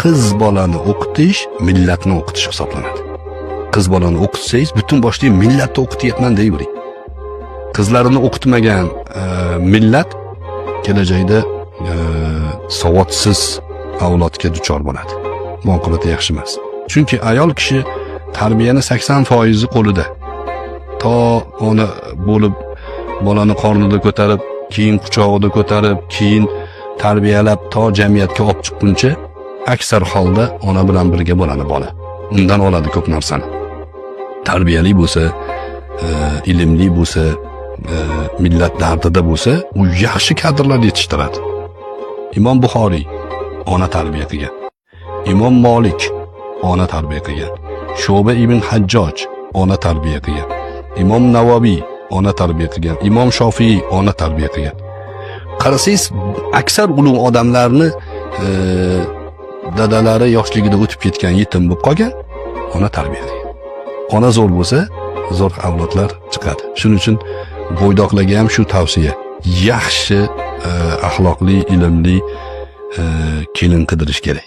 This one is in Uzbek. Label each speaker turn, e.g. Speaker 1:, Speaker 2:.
Speaker 1: qiz bolani o'qitish millatni o'qitish hisoblanadi. Qiz bolani o'qitsangiz butun boshli millatni o'qityapman deyvering. Qizlarini o'qitmagan millat kelajakda savodsiz avlodga duchor bo'ladi. Bu oqibati yaxshi emas. Chunki ayol kishi tarbiyani 80% qo'lida. To ona bo'lib bolani qornida ko'tarib, keyin quchog'ida ko'tarib, keyin tarbiyalab to jamiyatga olib chiqquncha aksar holda ona bilan birga bo'ladi bola. Undan oladi ko'p narsani. Tarbiyali bo'lsa, ilmli bo'lsa, millat dardida bo'lsa, u yaxshi kadrlar yetishtiradi. Imom Buxoriy ona tarbiya qilgan. Imom Malik ona tarbiya qilgan. Shu'ba ibn Hajjoj ona tarbiya qilgan. Imom Navoiy ona tarbiya qilgan. Imom Shofiy ona tarbiya qilgan. Qarasangiz, aksar ulug' odamlarni dadalari yoshligida o'tib ketgan, yetim bo'lib qolgan, ona tarbiya qilgan. Ona zo'r bo'lsa, zo'r avlodlar chiqadi. Shuning uchun bo'ydoqlarga ham shu tavsiya. Yaxshi axloqli, ilmli kelin qidirish kerak.